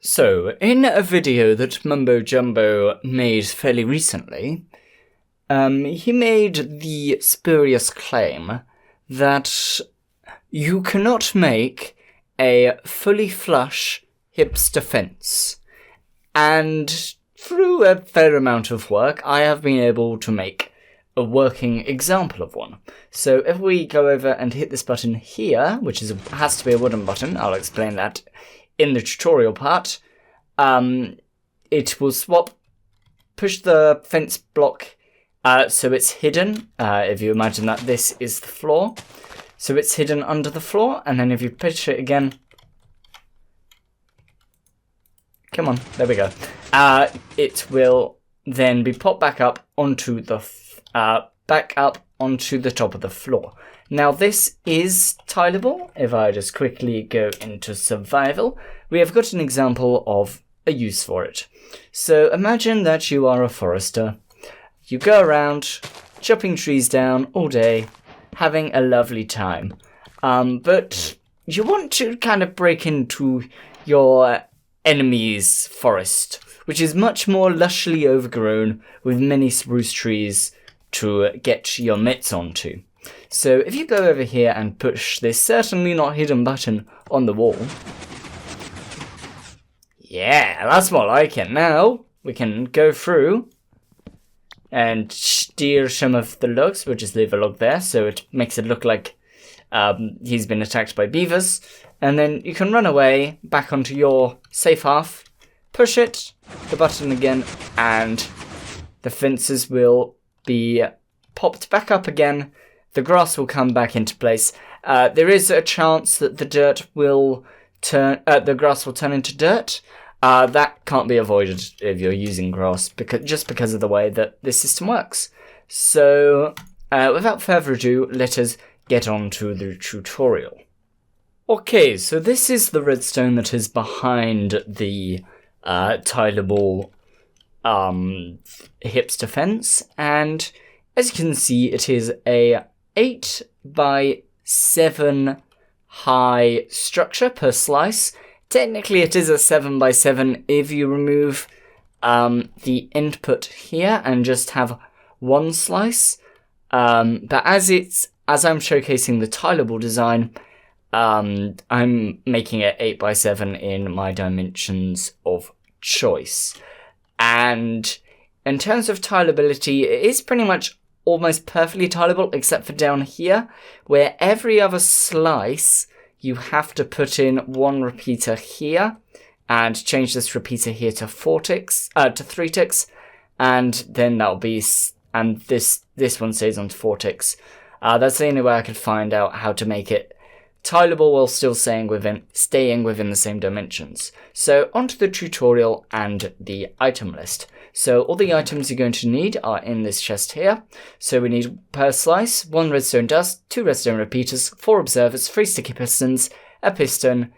So, in a video that Mumbo Jumbo made fairly recently, he made the spurious claim that you cannot make a fully flush hipster fence. And through a fair amount of work, I have been able to make a working example of one. So if we go over and hit this button here, which has to be a wooden button, I'll explain that in the tutorial part, it will push the fence block so it's hidden. If you imagine that this is the floor, so it's hidden under the floor, and then if you push it again, come on, there we go. It will then be popped back up onto the top of the floor. Now this is tileable. If I just quickly go into survival, we have got an example of a use for it. So imagine that you are a forester. You go around chopping trees down all day, having a lovely time. But you want to kind of break into your enemy's forest, which is much more lushly overgrown with many spruce trees to get your mitts onto. So if you go over here and push this certainly not hidden button on the wall, yeah, that's more like it. Now we can go through and steer some of the logs. We'll just leave a log there so it makes it look like he's been attacked by beavers. And then you can run away back onto your safe half, push it, the button again, and the fences will be popped back up again. The grass will come back into place. There is a chance that the grass will turn into dirt. That can't be avoided if you're using grass, because of the way that this system works. So, without further ado, let us get on to the tutorial. Okay, so this is the redstone that is behind the tileable hipster fence, and as you can see, it is a 8 by 7 high structure per slice. Technically it is a 7 by 7 if you remove the input here and just have one slice, but as I'm showcasing the tileable design, I'm making it 8 by 7 in my dimensions of choice. And in terms of tileability, it is pretty much almost perfectly tileable, except for down here, where every other slice you have to put in one repeater here and change this repeater here to 3 ticks, and then that'll be, and this one stays on 4 ticks. That's the only way I could find out how to make it tileable while still staying within the same dimensions. So onto the tutorial and the item list. So all the items you're going to need are in this chest here. So we need per slice 1 redstone dust, 2 redstone repeaters, 4 observers, 3 sticky pistons, a piston,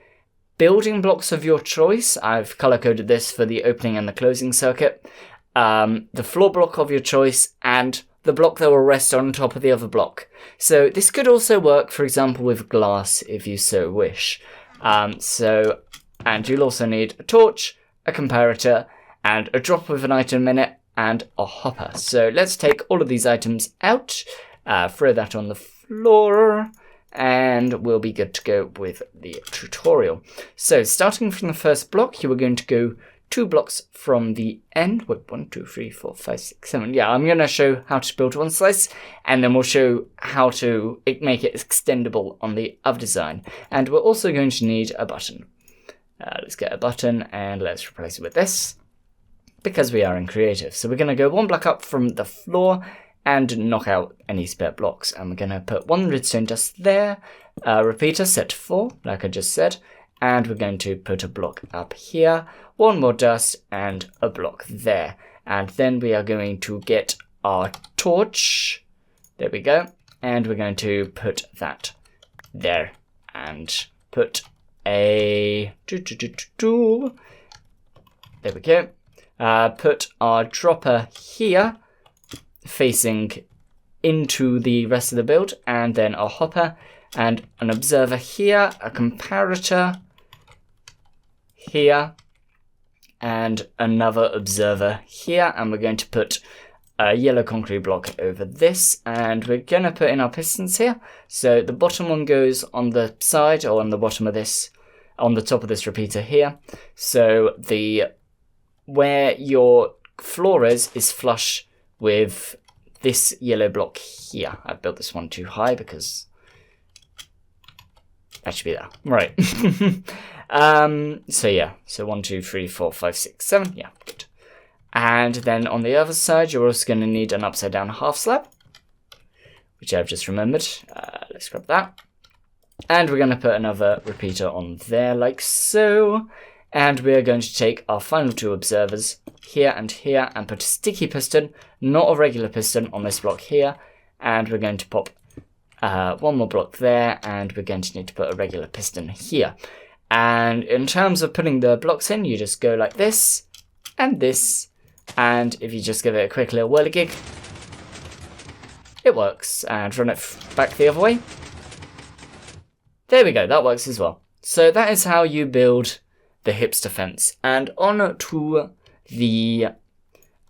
building blocks of your choice. I've color coded this for the opening and the closing circuit, the floor block of your choice, and the block that will rest on top of the other block. So this could also work, for example, with glass if you so wish. And you'll also need a torch, a comparator, and a drop with an item in it, and a hopper. So let's take all of these items out, throw that on the floor, and we'll be good to go with the tutorial. So starting from the first block, you are going to go 2 blocks from the end. Wait, 1, 2, 3, 4, 5, 6, 7. Yeah, I'm going to show how to build one slice, and then we'll show how to make it extendable on the other design. And we're also going to need a button. Let's get a button, and let's replace it with this, because we are in creative. So we're going to go 1 block up from the floor and knock out any spare blocks. And we're going to put 1 redstone dust there, repeater set to 4, like I just said. And we're going to put a block up here, 1 more dust, and a block there. And then we are going to get our torch. There we go. And we're going to put that there. And put a... There we go. Put our dropper here, facing into the rest of the build. And then our hopper. And an observer here, a comparator here, and another observer here, and we're going to put a yellow concrete block over this, and we're going to put in our pistons here. So the bottom one goes on the side, or on the bottom of this, on the top of this repeater here. So where your floor is flush with this yellow block here. I've built this one too high because that should be there. Right. So yeah, so 1, 2, 3, 4, 5, 6, 7. Yeah, good. And then on the other side, you're also going to need an upside down half slab, which I've just remembered. Let's grab that. And we're going to put another repeater on there like so. And we're going to take our final 2 observers here and put a sticky piston, not a regular piston, on this block here. And we're going to pop 1 more block there, and we're going to need to put a regular piston here. And in terms of putting the blocks in, you just go like this, and if you just give it a quick little whirligig, it works. And run it back the other way. There we go, that works as well. So that is how you build the hipster fence. And on to the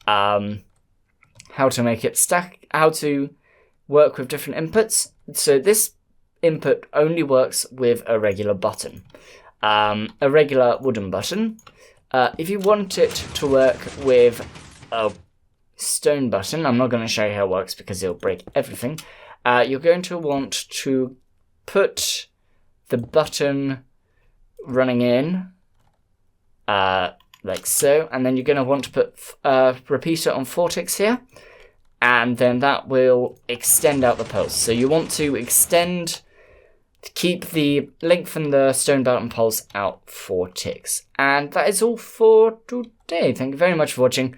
how to make it stack, how to work with different inputs. So this input only works with a regular button, a regular wooden button. If you want it to work with a stone button, I'm not going to show you how it works because it'll break everything. You're going to want to put the button running in like so, and then you're going to want to put a repeater on 4 ticks here, and then that will extend out the pulse. So you want to lengthen the stone button pulse out 4 ticks. And that is all for today. Thank you very much for watching,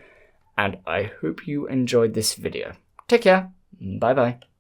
and I hope you enjoyed this video. Take care. Bye bye.